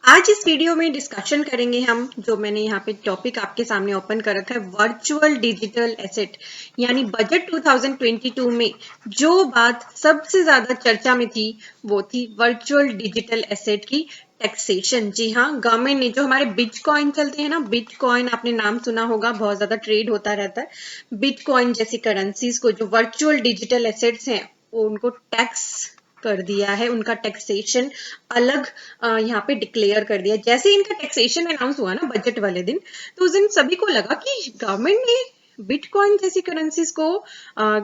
आज इस वीडियो में डिस्कशन करेंगे हम, जो मैंने यहाँ पे टॉपिक आपके सामने ओपन कर रखा है, वर्चुअल डिजिटल एसेट यानी बजट 2022 में जो बात सबसे ज्यादा चर्चा में थी वो थी वर्चुअल डिजिटल एसेट की टैक्सेशन। जी हाँ, गवर्नमेंट ने जो हमारे बिटकॉइन चलते हैं ना, बिटकॉइन आपने नाम सुना होगा, बहुत ज्यादा ट्रेड होता रहता है। बिटकॉइन जैसी करेंसीज को जो वर्चुअल डिजिटल एसेट्स हैं वो उनको टैक्स कर दिया है, उनका टैक्सेशन अलग यहाँ पे डिक्लेयर कर दिया। जैसे इनका टैक्सेशन अनाउंस हुआ ना बजट वाले दिन, तो उस दिन सभी को लगा कि गवर्नमेंट ने बिटकॉइन जैसी करेंसीज को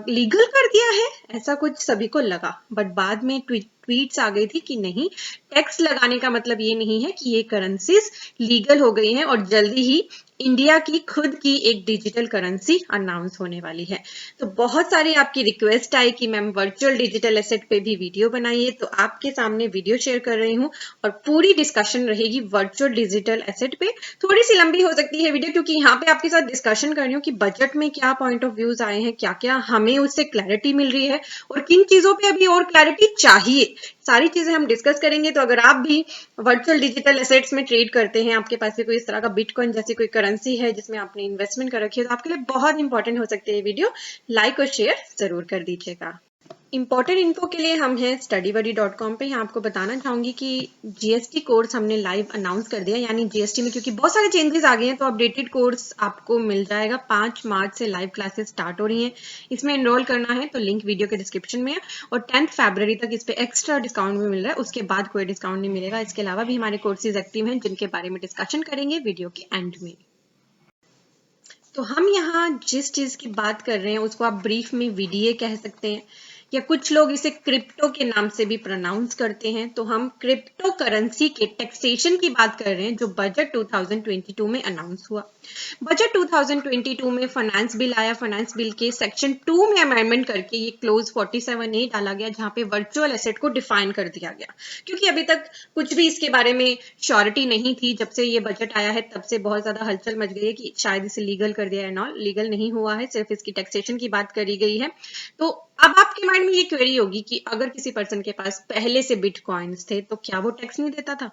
लीगल कर दिया है, ऐसा कुछ सभी को लगा। बट बाद में ट्वीट्स आ गई थी कि नहीं, टैक्स लगाने का मतलब ये नहीं है कि ये करेंसीज लीगल हो गई हैं और जल्दी ही इंडिया की खुद की एक डिजिटल करेंसी अनाउंस होने वाली है। तो बहुत सारी आपकी रिक्वेस्ट आई कि मैम वर्चुअल डिजिटल एसेट पे भी वीडियो बनाइए, तो आपके सामने वीडियो शेयर कर रही हूँ और पूरी डिस्कशन रहेगी वर्चुअल डिजिटल एसेट पे। थोड़ी सी लंबी हो सकती है वीडियो, क्योंकि यहाँ पे आपके साथ डिस्कशन कर रही हूँ कि बजट में क्या पॉइंट ऑफ व्यूज आए हैं, क्या क्या हमें उससे क्लैरिटी मिल रही है और किन चीजों पे अभी और क्लैरिटी चाहिए, सारी चीजें हम डिस्कस करेंगे। तो अगर आप भी वर्चुअल डिजिटल एसेट्स में ट्रेड करते हैं, आपके पास भी कोई इस तरह का बिटकॉइन जैसी कोई करेंसी है जिसमें आपने इन्वेस्टमेंट कर रखी है, तो आपके लिए बहुत इंपॉर्टेंट हो सकती है वीडियो। लाइक और शेयर जरूर कर दीजिएगा। इंपॉर्टेंट इन्फो के लिए हम हैं studybuddy.com पे। यहाँ आपको बताना चाहूंगी कि जीएसटी कोर्स हमने लाइव अनाउंस कर दिया, यानी जीएसटी में क्योंकि बहुत सारे चेंजेस आ गए हैं तो अपडेटेड कोर्स आपको मिल जाएगा। 5 मार्च से लाइव क्लासेस स्टार्ट हो रही हैं। इसमें एनरोल करना है तो लिंक वीडियो के डिस्क्रिप्शन में है और 10 फरवरी तक इस पे एक्स्ट्रा डिस्काउंट भी मिल रहा है, उसके बाद कोई डिस्काउंट नहीं मिलेगा। इसके अलावा भी हमारे कोर्सेज एक्टिव हैं जिनके बारे में डिस्कशन करेंगे वीडियो के एंड में। तो हम यहाँ जिस चीज की बात कर रहे हैं उसको आप ब्रीफ में वीडीए कह सकते हैं, या कुछ लोग इसे क्रिप्टो के नाम से भी प्रोनाउंस करते हैं। तो हम क्रिप्टो करेंसी के टैक्सेशन की बात कर रहे हैं जो बजट 2022 में अनाउंस हुआ। बजट 2022 में फाइनेंस बिल आया, फाइनेंस बिल के सेक्शन 2 में अमेंडमेंट करके ये क्लोज 47A डाला गया, जहां पे वर्चुअल एसेट को डिफाइन कर दिया गया। क्योंकि अभी तक कुछ भी इसके बारे में श्योरिटी नहीं थी, जब से ये बजट आया है तब से बहुत ज्यादा हलचल मच गई है कि शायद इसे लीगल कर दिया है। नॉट लीगल नहीं हुआ है, सिर्फ इसकी टैक्सेशन की बात करी गई है। तो अब आपके माइंड में ये क्वेरी होगी कि अगर किसी पर्सन के पास पहले से बिटकॉइंस थे तो क्या वो टैक्स नहीं देता था?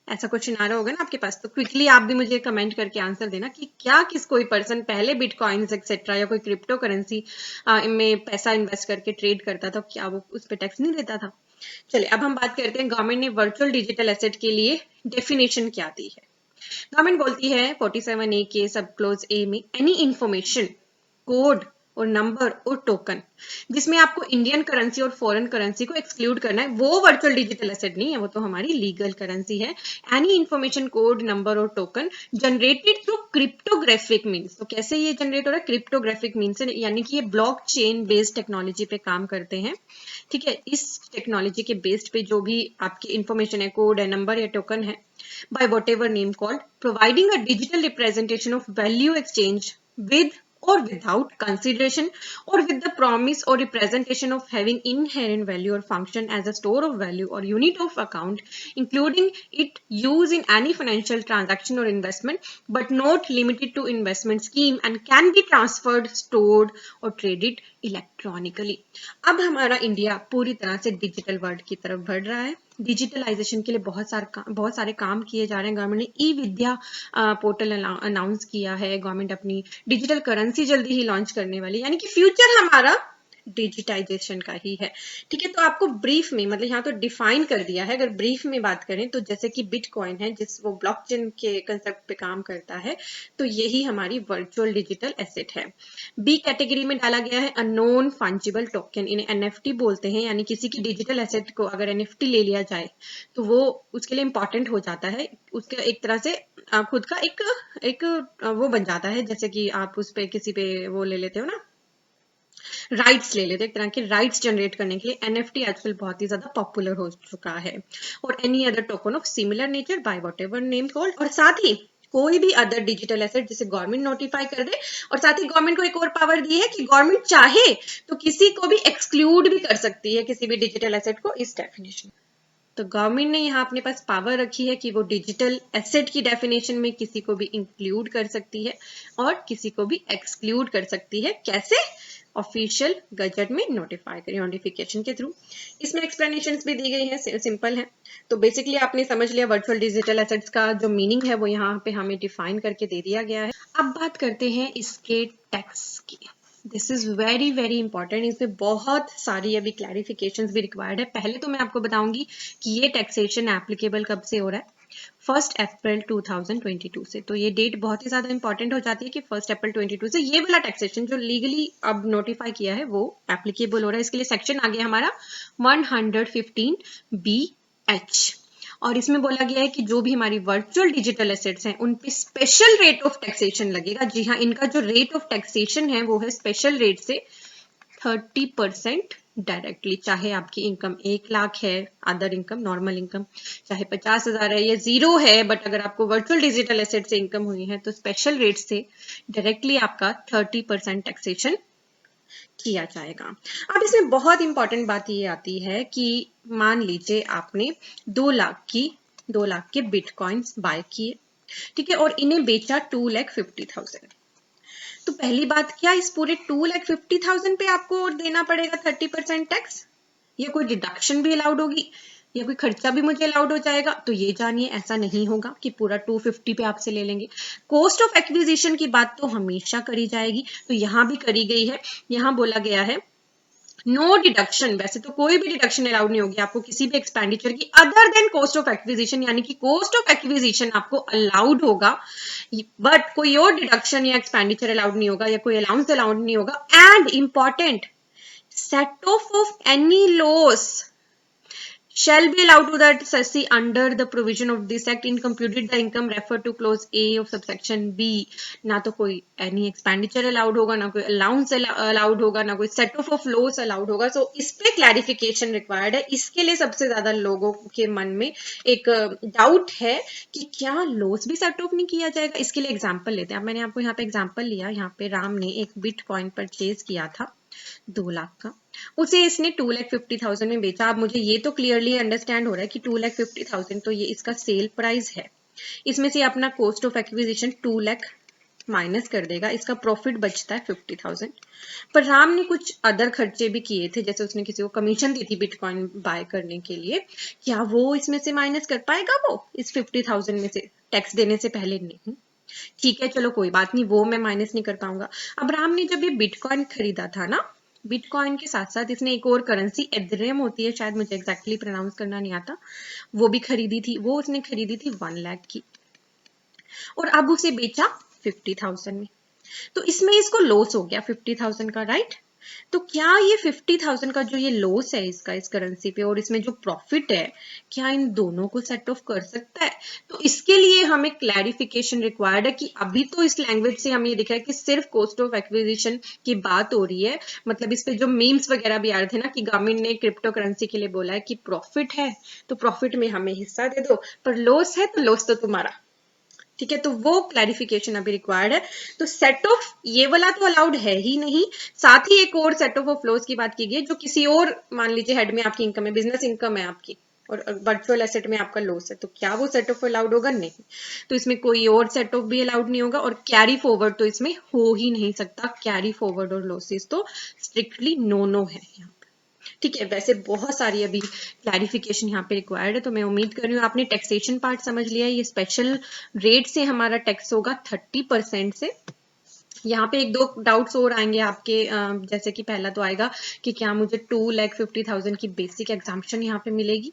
ऐसा क्वेश्चन आ रहा होगा ना आपके पास, तो क्विकली आप भी मुझे कमेंट करके आंसर देना कि क्या कोई पर्सन पहले बिटकॉइंस एक्सेट्रा या कोई क्रिप्टो करेंसी में पैसा इन्वेस्ट करके ट्रेड करता था, क्या वो उस पर टैक्स नहीं देता था? चलिए अब हम बात करते हैं गवर्नमेंट ने वर्चुअल डिजिटल एसेट के लिए डेफिनेशन क्या दी है। गवर्नमेंट बोलती है 47A के सब क्लोज ए में एनी इंफॉर्मेशन, कोड और नंबर और टोकन जिसमें आपको इंडियन करेंसी और फॉरेन करेंसी को एक्सक्लूड करना है, वो वर्चुअल डिजिटल एसेट नहीं है, वो तो हमारी लीगल करेंसी है। एनी इंफॉर्मेशन, कोड, नंबर और token generated through cryptographic means. तो कैसे ये जनरेट हो रहा है? क्रिप्टोग्राफिक मीन्स से, यानी कि ये ब्लॉकचेन बेस्ड टेक्नोलॉजी पे काम करते हैं। ठीक है, इस टेक्नोलॉजी के बेस्ड पे जो भी आपकी इंफॉर्मेशन है, कोड है, नंबर या टोकन है, by whatever name called, providing a digital representation of value exchange with or without consideration or with the promise or representation of having inherent value or function as a store of value or unit of account, including it use in any financial transaction or investment but not limited to investment scheme and can be transferred, stored or traded electronically। अब हमारा India पूरी तरह से digital world की तरफ बढ़ रहा है। डिजिटलाइजेशन के लिए बहुत सारे काम किए जा रहे हैं। गवर्नमेंट ने ई विद्या पोर्टल अनाउंस किया है, गवर्नमेंट अपनी डिजिटल करेंसी जल्दी ही लॉन्च करने वाली, यानी कि फ्यूचर हमारा डिजिटाइजेशन का ही है। ठीक है, तो आपको ब्रीफ में, मतलब यहाँ तो डिफाइन कर दिया है। अगर ब्रीफ में बात करें तो जैसे कि बिटकॉइन है, जिस वो ब्लॉकचेन के कंसेप्ट पे काम करता है, तो यही हमारी वर्चुअल डिजिटल एसेट है। बी कैटेगरी में डाला गया है अननोन फंजिबल टोकन, इन्हें एनएफटी बोलते हैं, यानी किसी की डिजिटल एसेट को अगर एनएफटी ले लिया जाए तो वो उसके लिए इंपॉर्टेंट हो जाता है। उसका एक तरह से खुद का एक वो बन जाता है, जैसे कि आप उस पे किसी पे वो ले लेते हो ना, राइट्स ले लेते, एक तरह के राइट्स जनरेट करने के लिए एनएफटी आजकल बहुत ही ज्यादा पॉपुलर हो चुका है। और any other token of similar nature by whatever name called, और साथ ही कोई भी अदर डिजिटल एसेट जिसे गवर्नमेंट नोटिफाई कर दे। और साथ ही गवर्नमेंट को एक और पावर दी है कि गवर्नमेंट चाहे तो किसी को भी एक्सक्लूड भी कर सकती है, किसी भी डिजिटल एसेट को, इस डेफिनेशन। तो गवर्नमेंट ने यहाँ अपने पास पावर रखी है कि वो डिजिटल एसेट की डेफिनेशन में किसी को भी इंक्लूड कर सकती है और किसी को भी एक्सक्लूड कर सकती है। कैसे? ऑफिशियल गजट में नोटिफाई करें नोटिफिकेशन के थ्रू। इसमें एक्सप्लेनेशंस भी दी गई हैं, सिंपल है। तो बेसिकली आपने समझ लिया वर्चुअल डिजिटल एसेट्स का जो मीनिंग है वो यहाँ पे हमें डिफाइन करके दे दिया गया है। अब बात करते हैं इसके टैक्स की। This is very very important, इसमें बहुत सारी अभी क्लैरिफिकेशंस भी रिक्वायर्ड है। पहले तो मैं आपको बताऊंगी कि ये टैक्सेशन एप्लीकेबल कब से हो रहा है, 1 अप्रैल 2022 से। तो ये डेट बहुत ही ज्यादा इंपॉर्टेंट हो जाती है कि 1 अप्रैल 22 से ये वाला टैक्सेशन जो लीगली अब नोटिफाई किया है वो एप्लीकेबल हो रहा है। इसके लिए सेक्शन आ गया हमारा 115BH, और इसमें बोला गया है कि जो भी हमारी वर्चुअल डिजिटल एसेट्स हैं उन पे स्पेशल रेट ऑफ टैक्सेशन लगेगा। जी हाँ, इनका जो रेट ऑफ टैक्सेशन है वो है स्पेशल रेट से 30% डायरेक्टली, चाहे आपकी इनकम 1 लाख है, अदर इनकम नॉर्मल इनकम चाहे 50,000 है या 0 है, बट अगर आपको वर्चुअल डिजिटल एसेट से इनकम हुई है तो स्पेशल रेट से डायरेक्टली आपका 30% टैक्सेशन किया जाएगा। अब इसमें बहुत इंपॉर्टेंट बात ये आती है कि मान लीजिए आपने 2 लाख के बिटकॉइंस बाय किए, ठीक है, और इन्हें बेचा 2,50,000। तो पहली बात, क्या इस पूरे 2,50,000 पे आपको देना पड़ेगा 30% टैक्स, या कोई डिडक्शन भी अलाउड होगी, या कोई खर्चा भी मुझे अलाउड हो जाएगा? तो ये जानिए, ऐसा नहीं होगा कि पूरा 250 पे आपसे ले लेंगे। कॉस्ट ऑफ एक्विजिशन की बात तो हमेशा करी जाएगी, तो यहां भी करी गई है। यहां बोला गया है नो डिडक्शन, वैसे तो कोई भी डिडक्शन अलाउड नहीं होगी आपको किसी भी एक्सपेंडिचर की other than cost of acquisition, यानी कि कॉस्ट ऑफ एक्विजिशन आपको अलाउड होगा, बट कोई और डिडक्शन या एक्सपेंडिचर अलाउड नहीं होगा, या कोई अलाउंस अलाउड नहीं होगा। And important, set off of any loss shall be allowed to the assessee under the provision of this act in computed the income referred to clause A of subsection B। ना तो कोई any expenditure allowed होगा, ना कोई allowance allowed होगा, ना कोई set off of loss allowed होगा। So इस पे clarification required है। इसके लिए सबसे ज्यादा लोगों के मन में एक डाउट है कि क्या लॉस भी सेट ऑफ नहीं किया जाएगा। इसके लिए एग्जाम्पल लेते हैं। अब मैंने आपको यहाँ पे एग्जाम्पल लिया, यहाँ पे राम ने एक बिटकॉइन परचेज किया था 2 लाख का, उसे इसने 2,50,000 में बेचा। अब मुझे ये तो क्लियरली अंडरस्टैंड हो रहा है कि 2,50,000 तो ये इसका सेल प्राइस है, इसमें से अपना cost of acquisition 2 lakh minus कर देगा, इसका प्रॉफिट बचता है 50,000। पर राम ने कुछ अदर खर्चे भी किए थे, जैसे उसने किसी को कमीशन दी थी बिटकॉइन बाय करने के लिए, क्या वो इसमें से माइनस कर पाएगा वो इस 50,000 में से टैक्स देने से पहले? नहीं। ठीक है, चलो कोई बात नहीं, वो मैं माइनस नहीं कर पाऊंगा। अब राम ने जब ये बिटकॉइन खरीदा था ना, बिटकॉइन के साथ साथ इसने एक और करेंसी एथेरियम होती है, शायद मुझे एग्जैक्टली प्रोनाउंस करना नहीं आता, वो भी खरीदी थी। वो उसने खरीदी थी 1 लाख की, और अब उसे बेचा 50,000 में। तो इसमें इसको लॉस हो गया 50,000 का, राइट? तो क्या ये 50,000 का जो ये लॉस है इसका इस करेंसी पे, और इसमें जो प्रॉफिट है, क्या इन दोनों को सेट ऑफ कर सकता है? तो इसके लिए हमें क्लैरिफिकेशन रिक्वायर्ड है कि अभी तो इस लैंग्वेज से हमें ये दिख रहा है कि सिर्फ कॉस्ट ऑफ एक्विजिशन की बात हो रही है। मतलब इस पे जो मीम्स वगैरह भी आ रहे थे ना कि गवर्नमेंट ने क्रिप्टो करेंसी के लिए बोला है कि प्रॉफिट है तो प्रॉफिट में हमें हिस्सा दे दो, पर लॉस है तो लॉस तो तुम्हारा। ठीक है, तो वो क्लैरिफिकेशन अभी रिक्वायर्ड है। तो सेट ऑफ ये वाला तो अलाउड है ही नहीं, साथ ही एक और सेट ऑफ लॉस की बात की गई जो किसी और, मान लीजिए हेड में आपकी इनकम है, बिजनेस इनकम है आपकी, और वर्चुअल एसेट में आपका लॉस है, तो क्या वो सेट ऑफ अलाउड होगा? नहीं। तो इसमें कोई और सेट ऑफ भी अलाउड नहीं होगा, और कैरी फॉरवर्ड तो इसमें हो ही नहीं सकता। कैरी फॉरवर्ड और लॉसेस तो स्ट्रिक्टली नो है यहाँ। ठीक है, वैसे बहुत सारी अभी क्लैरिफिकेशन यहाँ पे रिक्वायर्ड है, तो मैं उम्मीद कर रही हूँ आपने टैक्सेशन पार्ट समझ लिया है। ये स्पेशल रेट से हमारा टैक्स होगा 30% से। यहाँ पे एक दो डाउट्स और आएंगे आपके, जैसे कि पहला तो आएगा कि क्या मुझे 2,50,000 की बेसिक एग्जाम्पशन यहाँ पे मिलेगी?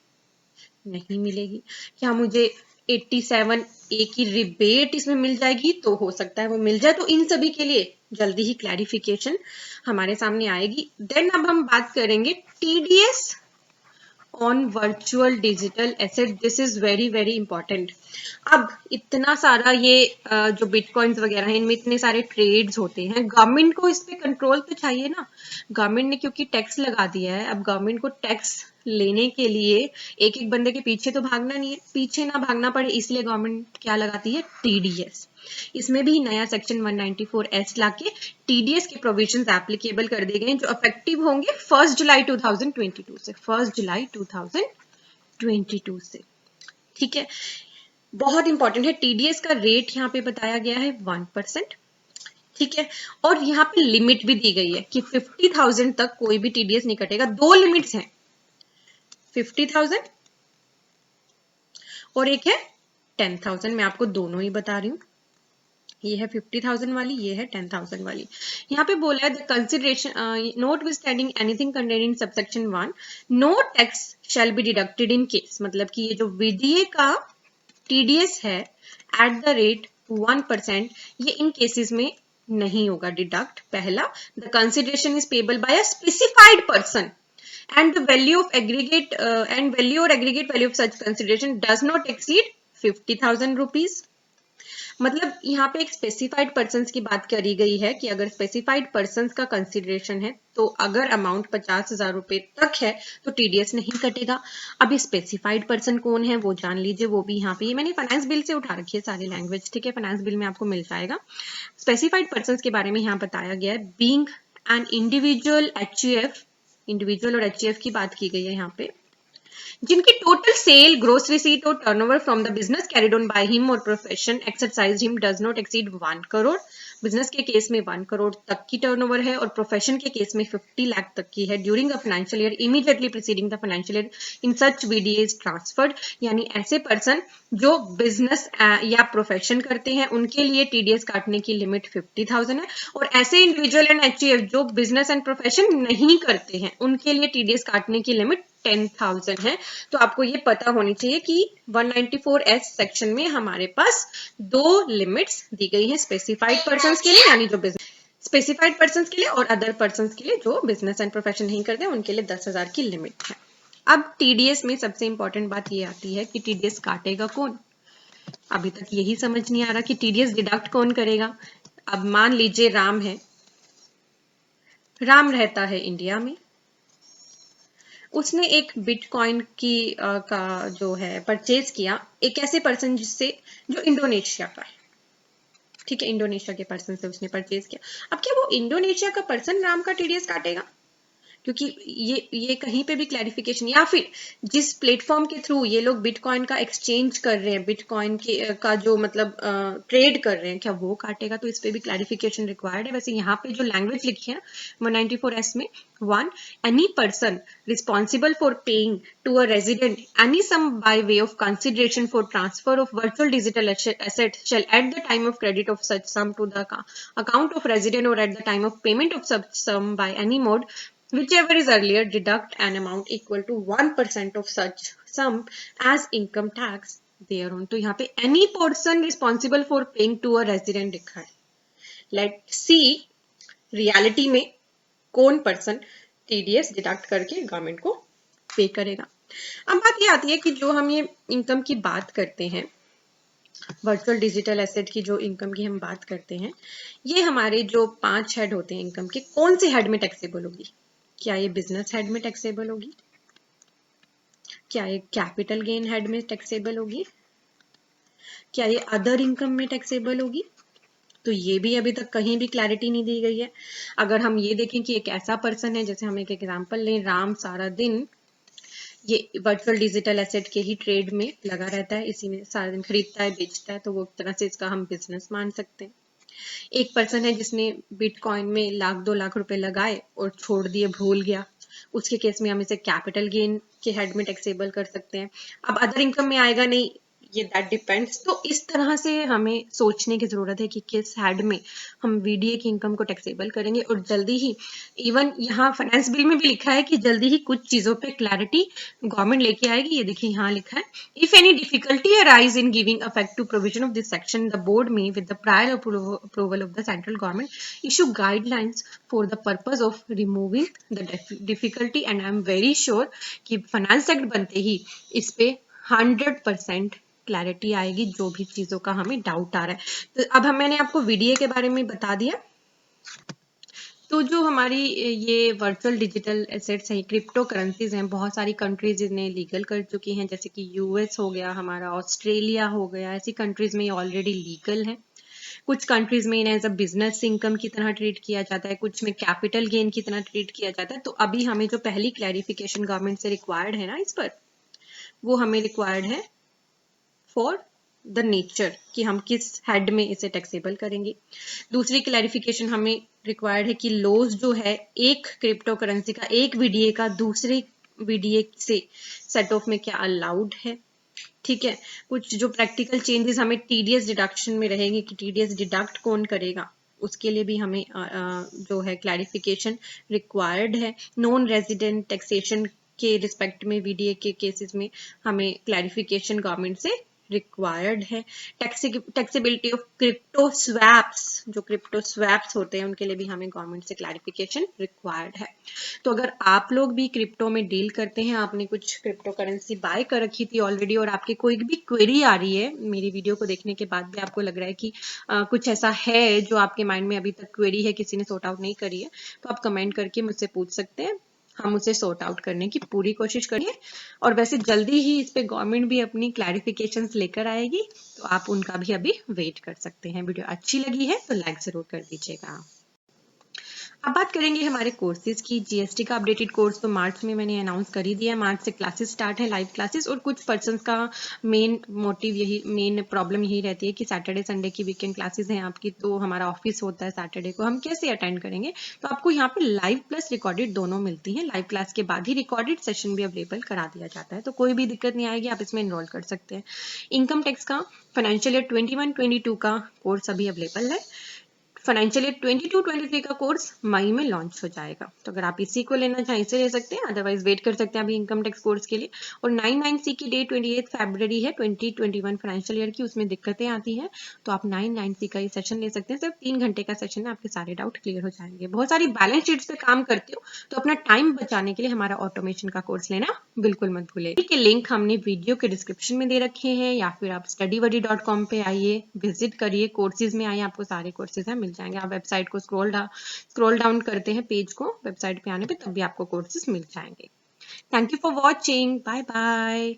नहीं मिलेगी। क्या मुझे 87A की रिबेट इसमें मिल जाएगी? तो हो सकता है वो मिल जाए। तो इन सभी के लिए जल्दी ही क्लैरिफिकेशन हमारे सामने आएगी। देन अब हम बात करेंगे TDS on virtual digital asset. This is very very important. अब इतना सारा ये जो बिटकॉइंस वगैरह हैं, इनमें इतने सारे ट्रेड्स होते हैं, गवर्नमेंट को इस पे कंट्रोल तो चाहिए ना। गवर्नमेंट ने क्योंकि टैक्स लगा दिया है, अब गवर्नमेंट को टैक्स लेने के लिए एक एक बंदे के पीछे तो भागना नहीं है, पीछे ना भागना पड़े, इसलिए गवर्नमेंट क्या लगाती है? TDS। इसमें भी नया सेक्शन 194S लाके TDS के प्रोविजंस एप्लीकेबल कर दिए गए, जो इफेक्टिव होंगे 1 जुलाई 2022 से, 1 जुलाई 2022 से। ठीक है, बहुत इंपॉर्टेंट है। TDS का रेट यहाँ पे बताया गया है 1%। ठीक है। और यहाँ पे लिमिट भी दी गई है कि 50,000 तक कोई भी टीडीएस नहीं कटेगा। दो लिमिट्स हैं, 50,000 और एक है 10,000। मैं आपको दोनों ही बता रही हूँ, ये है 50,000 वाली, ये है 10,000 वाली। यहाँ पे बोला है the consideration notwithstanding anything contained in subsection 1 no tax shall be deducted in case, मतलब कि ये जो वीडीए का टीडीएस है एट द रेट 1%, ये इन केसेस में नहीं होगा डिडक्ट। पहला, the consideration is payable by a specified person and the value of aggregate and value or aggregate value of such consideration does not exceed 50,000 rupees। मतलब यहाँ पे एक स्पेसिफाइड पर्सन्स की बात करी गई है कि अगर स्पेसिफाइड पर्सन्स का कंसिडरेशन है तो अगर अमाउंट 50,000 रुपए तक है तो टीडीएस नहीं कटेगा। अब ये स्पेसिफाइड पर्सन कौन है वो जान लीजिए, वो भी यहाँ पे, ये मैंने फाइनेंस बिल से उठा रखी है सारी लैंग्वेज, ठीक है, फाइनेंस बिल में आपको मिल जाएगा। स्पेसिफाइड पर्सन्स के बारे में यहाँ बताया गया है, being an individual HUF, individual और एचयूएफ की बात की गई है यहाँ पे, जिनकी टोटल सेल, ग्रोस रिसीट और turnover from the business carried on by him और profession exercise him does not exceed 1 crore. Business के केस में 1 करोड़ तक की टर्नओवर है और प्रोफेशन के केस में 50 लाख तक की है during a financial year immediately preceding the financial year in such VDA is transferred. यानी ऐसे पर्सन जो बिजनेस या प्रोफेशन करते हैं उनके लिए टीडीएस काटने की लिमिट 50,000 है, और ऐसे इंडिविजुअल एंड एचयूएफ जो बिजनेस एंड प्रोफेशन नहीं करते हैं उनके लिए टीडीएस काटने की लिमिट 10,000 है। तो आपको ये पता होनी चाहिए कि 194S सेक्शन में हमारे पास दो लिमिट्स दी गई हैं, स्पेसिफाइड पर्संस के लिए यानी जो बिजनेस, स्पेसिफाइड पर्संस के लिए, और अदर पर्संस के लिए जो बिजनेस एंड प्रोफेशन नहीं करते उनके लिए 10,000 की लिमिट है। अब टीडीएस में सबसे इंपॉर्टेंट बात ये आती है कि टीडीएस काटेगा कौन। अभी तक यही समझ नहीं आ रहा कि टीडीएस डिडक्ट कौन करेगा। अब मान लीजिए राम है, राम रहता है इंडिया में, उसने एक बिटकॉइन की का जो है परचेज किया एक ऐसे पर्सन जिससे, जो इंडोनेशिया का है, ठीक है, इंडोनेशिया के पर्सन से उसने परचेज किया। अब क्या वो इंडोनेशिया का पर्सन राम का टीडीएस काटेगा? क्योंकि ये कहीं पे भी क्लैरिफिकेशन, या फिर जिस प्लेटफॉर्म के थ्रू ये लोग बिटकॉइन का एक्सचेंज कर रहे हैं, बिटकॉइन के का जो मतलब ट्रेड कर रहे हैं, क्या वो काटेगा? तो इस पे भी क्लैरिफिकेशन रिक्वायर्ड है। वैसे यहाँ पे जो लैंग्वेज लिखी है 194S में, 1 any person responsible for paying to a resident any sum by way of consideration for transfer of virtual digital asset shall at the time of credit of such sum to the account of resident और at the time of payment of such sum by any mode whichever is earlier, deduct an amount equal to 1% of such sum as income tax thereon। तो यहाँ पे any person responsible for paying to a resident लिखा है। Let's see reality में कौन person TDS deduct करके government को पे करेगा। अब बात ये आती है कि जो हम ये इनकम की बात करते हैं, वर्चुअल डिजिटल एसेट की जो इनकम की हम बात करते हैं, ये हमारे जो 5 हेड होते हैं इनकम के, कौन से हेड में टैक्सेबल होगी? क्या ये बिजनेस हेड में टैक्सेबल होगी? क्या ये कैपिटल गेन हेड में टैक्सेबल होगी? क्या ये अदर इनकम में टैक्सेबल होगी? तो ये भी अभी तक कहीं भी क्लैरिटी नहीं दी गई है। अगर हम ये देखें कि एक ऐसा पर्सन है, जैसे हम एक एग्जांपल लें, राम सारा दिन ये वर्चुअल डिजिटल एसेट के ही ट्रेड में लगा रहता है, इसी में सारा दिन खरीदता है बेचता है, तो वो एक तरह से इसका हम बिजनेस मान सकते हैं। एक पर्सन है जिसने बिटकॉइन में 1-2 लाख रुपए लगाए और छोड़ दिए, भूल गया, उसके केस में हम इसे कैपिटल गेन के हेड में टैक्सेबल कर सकते हैं। अब अदर इनकम में आएगा नहीं, ये दैट डिपेंड्स। तो इस तरह से हमें सोचने की जरूरत है कि किस हेड में हम वीडीए की इनकम को टैक्सेबल करेंगे। और जल्दी ही, इवन यहाँ फाइनेंस बिल में भी लिखा है कि जल्दी ही कुछ चीजों पे क्लैरिटी गवर्नमेंट लेके आएगी। ये देखिए यहाँ लिखा है, if any difficulty arise in giving effect to provision of this section the board may with the prior approval of the central government issue guidelines for the purpose of removing the difficulty. And I am very sure कि finance act बनते ही इस पे 100% clarity आएगी, जो भी चीजों का हमें डाउट आ रहा है। तो अब मैंने आपको वीडीए के बारे में बता दिया। तो जो हमारी ये वर्चुअल डिजिटल एसेट्स हैं, क्रिप्टो करेंसीज हैं, बहुत सारी कंट्रीज इन्हें लीगल कर चुकी हैं, जैसे कि यूएस हो गया हमारा, ऑस्ट्रेलिया हो गया, ऐसी कंट्रीज में ये ऑलरेडी लीगल है। कुछ कंट्रीज में इन्हें एज अ बिजनेस इनकम की तरह ट्रीट किया जाता है, कुछ में कैपिटल गेन की तरह ट्रीट किया जाता है। तो अभी हमें जो पहली क्लैरिफिकेशन गवर्नमेंट से रिक्वायर्ड है ना इस पर, वो हमें रिक्वायर्ड है फॉर द नेचर कि हम किस हेड में इसे टैक्सेबल करेंगे। दूसरी क्लैरिफिकेशन हमें रिक्वायर्ड है कि लॉस जो है एक क्रिप्टो करेंसी का, एक वीडीए का दूसरे वीडीए से सेट ऑफ में क्या अलाउड है। ठीक है, कुछ जो प्रैक्टिकल चेंजेस हमें टीडीएस डिडक्शन में रहेंगे कि टीडीएस डिडक्ट कौन करेगा, उसके लिए भी हमें जो है क्लैरिफिकेशन रिक्वायर्ड है। नॉन रेजिडेंट टैक्सेशन के रिस्पेक्ट में वीडीए के केसेस में हमें क्लैरिफिकेशन गवर्नमेंट से रिक्वायर्ड है। टैक्सेबिलिटी ऑफ क्रिप्टो स्वैप्स, जो क्रिप्टो स्वैप्स होते हैं उनके लिए भी हमें गवर्नमेंट से क्लैरिफिकेशन रिक्वायर्ड है। तो अगर आप लोग भी क्रिप्टो में डील करते हैं, आपने कुछ क्रिप्टो करेंसी बाय कर रखी थी ऑलरेडी और आपकी कोई भी क्वेरी आ रही है, मेरी वीडियो को देखने के बाद भी आपको लग रहा है कि कुछ ऐसा है जो आपके माइंड में अभी तक क्वेरी है, किसी ने सॉर्ट आउट नहीं करी है, तो आप कमेंट करके मुझसे पूछ सकते हैं, हम उसे सॉर्ट आउट करने की पूरी कोशिश करिए। और वैसे जल्दी ही इस पे गवर्नमेंट भी अपनी क्लैरिफिकेशंस लेकर आएगी, तो आप उनका भी अभी वेट कर सकते हैं। वीडियो अच्छी लगी है तो लाइक जरूर कर दीजिएगा। अब बात करेंगे हमारे कोर्सेज की। जीएसटी का अपडेटेड कोर्स तो मार्च में मैंने अनाउंस कर ही दिया है। मार्च से क्लासेस स्टार्ट है, लाइव क्लासेस। और कुछ पर्सन्स का मेन मोटिव यही, मेन प्रॉब्लम यही रहती है कि सैटरडे संडे की वीकेंड क्लासेस हैं आपकी, तो हमारा ऑफिस होता है सैटरडे को, हम कैसे अटेंड करेंगे। तो आपको यहाँ पे लाइव प्लस रिकॉर्डेड दोनों मिलती हैं। लाइव क्लास के बाद ही रिकॉर्डेड सेशन भी अवेलेबल करा दिया जाता है, तो कोई भी दिक्कत नहीं आएगी, आप इसमें इनरोल कर सकते हैं। इनकम टैक्स का फाइनेंशियल ईयर 21-22 का कोर्स अभी अवेलेबल है। फाइनेंशियल ईयर 22-23 का कोर्स मई में लॉन्च हो जाएगा, तो अगर आप इसी को लेना चाहें इसे ले सकते हैं, अदरवाइज वेट कर सकते हैं अभी इनकम टैक्स कोर्स के लिए। और 9-9C की डेट 28 फरवरी है 2021 फाइनेंशियल ईयर की, उसमें दिक्कतें आती हैं, तो आप 9-9C का ये सेशन ले सकते हैं। सिर्फ 3 घंटे का सेशन है, आपके सारे डाउट क्लियर हो जाएंगे। बहुत सारी बैलेंस शीट्स पे काम करती हो, तो अपना टाइम बचाने के लिए हमारा ऑटोमेशन का कोर्स लेना बिल्कुल मत भूलें। ठीक है, लिंक हमने वीडियो के डिस्क्रिप्शन में दे रखे हैं, या फिर आप studybuddy.com पे आइए, विजिट करिए, कोर्सेज में आइए, आपको सारे कोर्सेज हैं मिल जाएंगे। आप वेबसाइट को स्क्रॉल डाउन करते हैं पेज को, वेबसाइट पे आने पे तब भी आपको कोर्सेज मिल जाएंगे। Thank you for watching, bye bye.